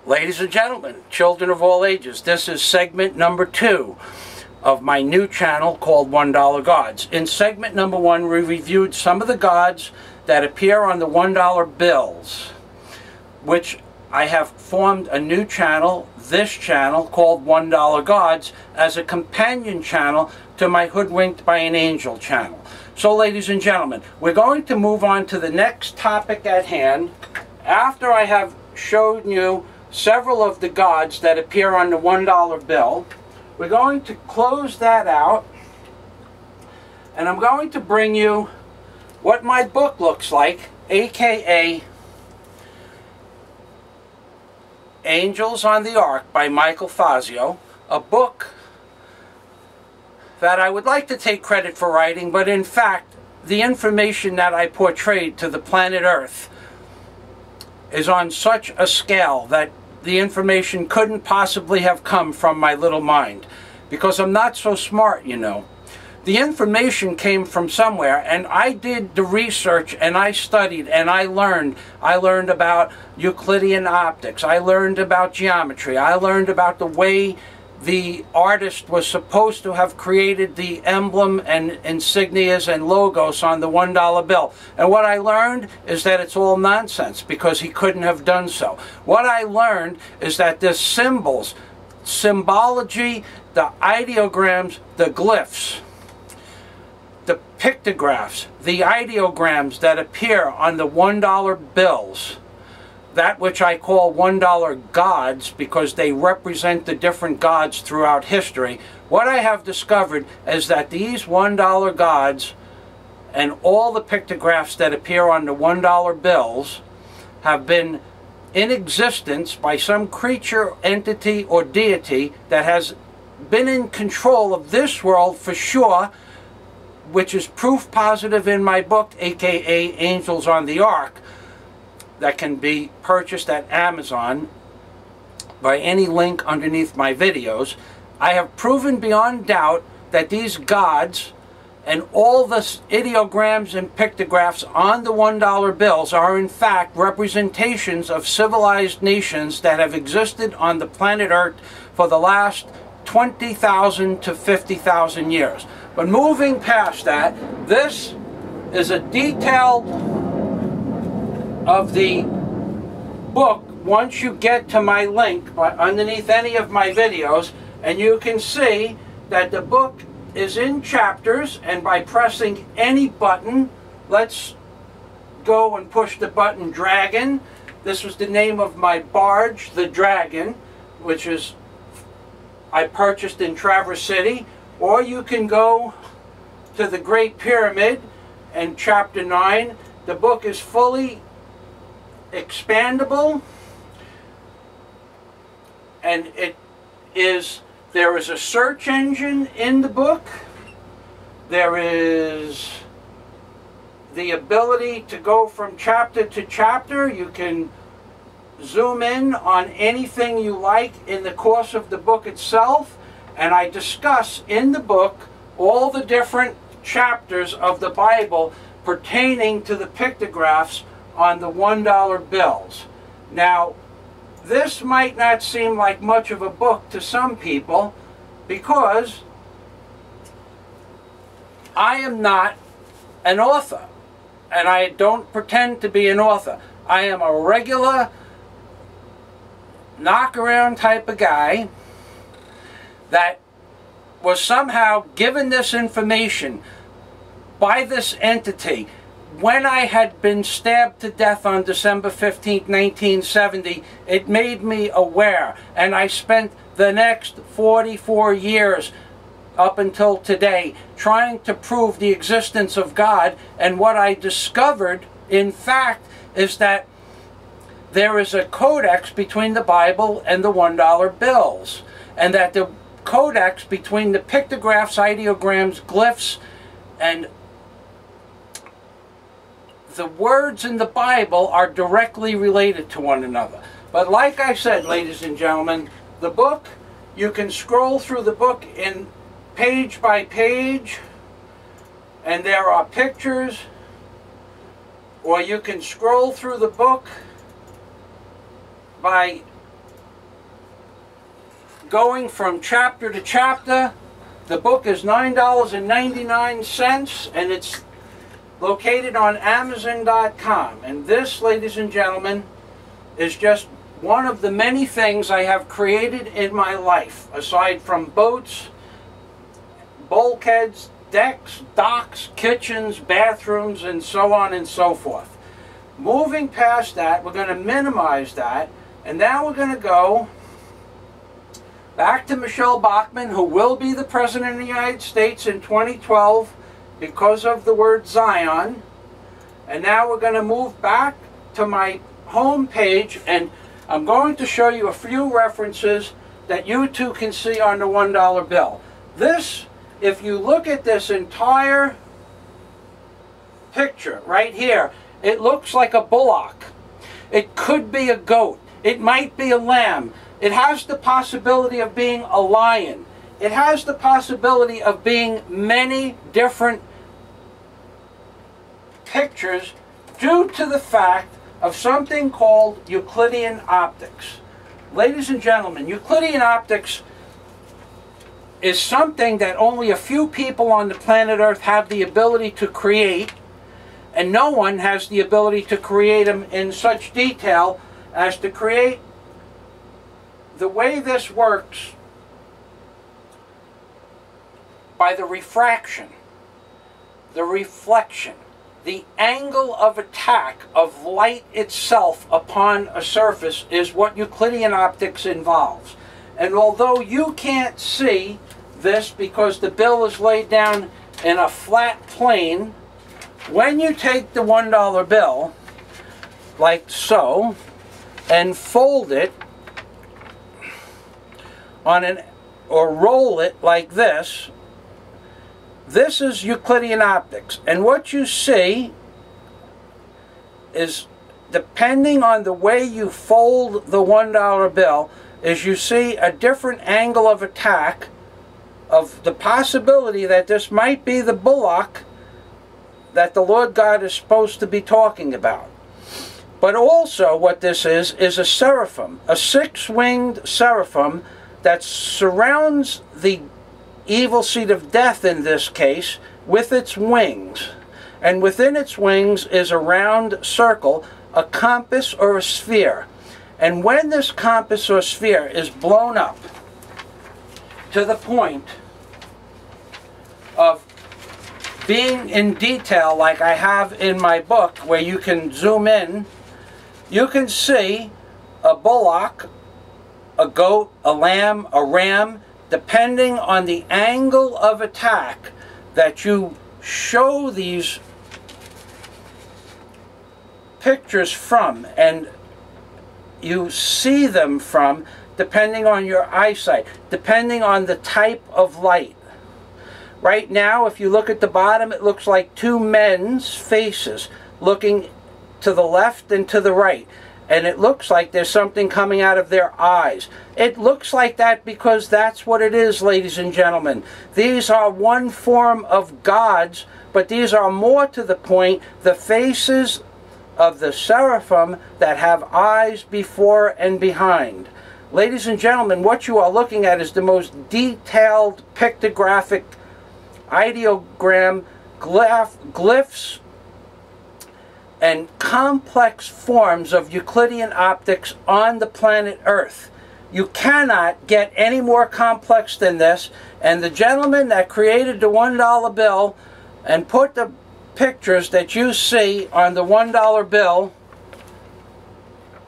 Ladies and gentlemen, children of all ages, this is segment number 2 of my new channel called $1 In segment number 1, we reviewed some of the gods that appear on the $1 bills, which I have formed a new channel, this channel called $1 as a companion channel to my Hoodwinked by an Angel channel. So ladies and gentlemen, we're going to move on to the next topic at hand. After I have shown you several of the gods that appear on the $1 bill, we're going to close that out, and I'm going to bring you what my book looks like, aka Angels on the Ark by Michael Fazio, a book that I would like to take credit for writing, but in fact the information that I portrayed to the planet Earth is on such a scale that the information couldn't possibly have come from my little mind, because I'm not so smart, you know. The information came from somewhere, and I did the research, and I studied, and I learned. I learned about Euclidean optics. I learned about geometry. I learned about the way the artist was supposed to have created the emblem and insignias and logos on the $1 bill. And what I learned is that it's all nonsense, because he couldn't have done so. What I learned is that the symbols, symbology, the ideograms, the glyphs, the pictographs, the ideograms that appear on the $1 bills, that which I call $1 gods because they represent the different gods throughout history, what I have discovered is that these $1 gods and all the pictographs that appear on the $1 bills have been in existence by some creature, entity, or deity that has been in control of this world for sure, which is proof positive in my book, aka Angels on the Ark, that can be purchased at Amazon by any link underneath my videos. I have proven beyond doubt that these gods and all the ideograms and pictographs on the $1 bills are in fact representations of civilized nations that have existed on the planet Earth for the last 20,000 to 50,000 years. But moving past that, this is a detailed of the book once you get to my link underneath any of my videos, and you can see that the book is in chapters, and by pressing any button, let's go and push the button Dragon. This was the name of my barge, the Dragon, which is I purchased in Traverse City. Or you can go to the Great Pyramid and chapter 9. The book is fully expandable, and there is a search engine in the book. There is the ability to go from chapter to chapter. You can zoom in on anything you like in the course of the book itself, and I discuss in the book all the different chapters of the Bible pertaining to the pictographs on the $1 bills. Now, this might not seem like much of a book to some people, because I am not an author, and I don't pretend to be an author. I am a regular knock-around type of guy that was somehow given this information by this entity. When I had been stabbed to death on December 15, 1970, it made me aware, and I spent the next 44 years up until today trying to prove the existence of God, and what I discovered, in fact, is that there is a codex between the Bible and the $1 bills, and that the codex between the pictographs, ideograms, glyphs, and the words in the Bible are directly related to one another. But like I said, ladies and gentlemen, the book, you can scroll through the book in page by page, and there are pictures, or you can scroll through the book by going from chapter to chapter. The book is $9.99 and it's located on Amazon.com. And this, ladies and gentlemen, is just one of the many things I have created in my life, aside from boats, bulkheads, decks, docks, kitchens, bathrooms, and so on and so forth. Moving past that, we're going to minimize that, and now we're going to go back to Michele Bachmann, who will be the President of the United States in 2012 because of the word Zion. And now we're going to move back to my home page, and I'm going to show you a few references that you too can see on the $1 bill. This, if you look at this entire picture right here, it looks like a bullock. It could be a goat. It might be a lamb. It has the possibility of being a lion. It has the possibility of being many different pictures due to the fact of something called Euclidean optics. Ladies and gentlemen, Euclidean optics is something that only a few people on the planet Earth have the ability to create, and no one has the ability to create them in such detail as to create the way this works by the refraction, the reflection, the angle of attack of light itself upon a surface is what Euclidean optics involves. And although you can't see this because the bill is laid down in a flat plane, when you take the $1 bill, like so, and fold it on an, or roll it like this, this is Euclidean optics. And what you see is, depending on the way you fold the $1 bill, is you see a different angle of attack of the possibility that this might be the bullock that the Lord God is supposed to be talking about. But also what this is a seraphim, a six-winged seraphim that surrounds the evil seed of death in this case with its wings. And within its wings is a round circle, a compass or a sphere. And when this compass or sphere is blown up to the point of being in detail like I have in my book, where you can zoom in, you can see a bullock, a goat, a lamb, a ram, depending on the angle of attack that you show these pictures from, and you see them from, depending on your eyesight, depending on the type of light. Right now, if you look at the bottom, it looks like two men's faces looking to the left and to the right. And it looks like there's something coming out of their eyes. It looks like that because that's what it is, ladies and gentlemen. These are one form of gods, but these are more to the point the faces of the seraphim that have eyes before and behind. Ladies and gentlemen, what you are looking at is the most detailed pictographic ideogram, glyphs, and complex forms of Euclidean optics on the planet Earth. You cannot get any more complex than this, and the gentleman that created the $1 bill and put the pictures that you see on the $1 bill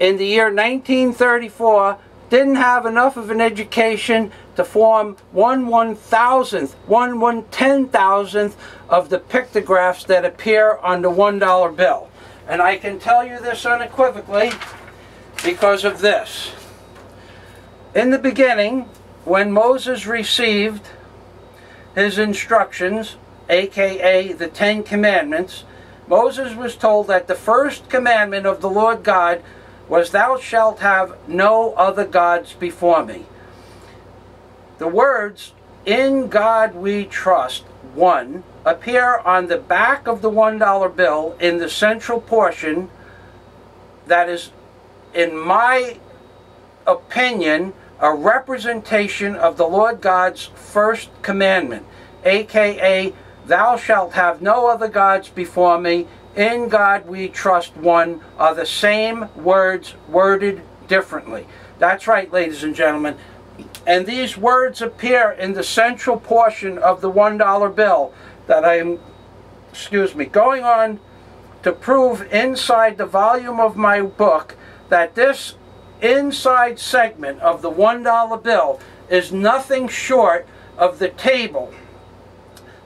in the year 1934 didn't have enough of an education to form 1/1000th, 1/10,000th of the pictographs that appear on the $1 bill. And I can tell you this unequivocally because of this. In the beginning, when Moses received his instructions, aka the 10 Commandments, Moses was told that the first commandment of the Lord God was, "Thou shalt have no other gods before me." The words, "In God we trust," appear on the back of the $1 bill in the central portion. That is, in my opinion, a representation of the Lord God's first commandment, aka, thou shalt have no other gods before me, in God we trust one, are the same words worded differently. That's right, ladies and gentlemen. And these words appear in the central portion of the $1 bill that I am, going on to prove inside the volume of my book that this inside segment of the $1 bill is nothing short of the table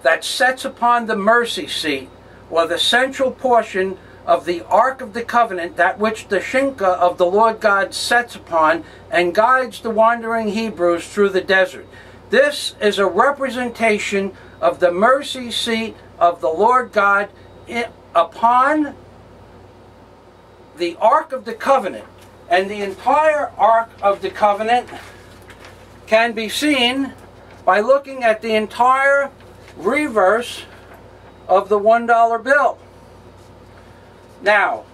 that sets upon the mercy seat, or the central portion of the Ark of the Covenant, that which the Shinka of the Lord God sets upon and guides the wandering Hebrews through the desert. This is a representation of the mercy seat of the Lord God upon the Ark of the Covenant. And the entire Ark of the Covenant can be seen by looking at the entire reverse of the $1 bill. Now,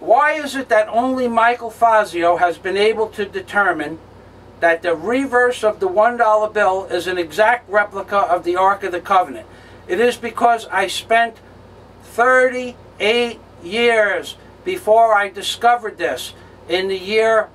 why is it that only Michael Fazio has been able to determine that the reverse of the $1 bill is an exact replica of the Ark of the Covenant? It is because I spent 38 years before I discovered this in the year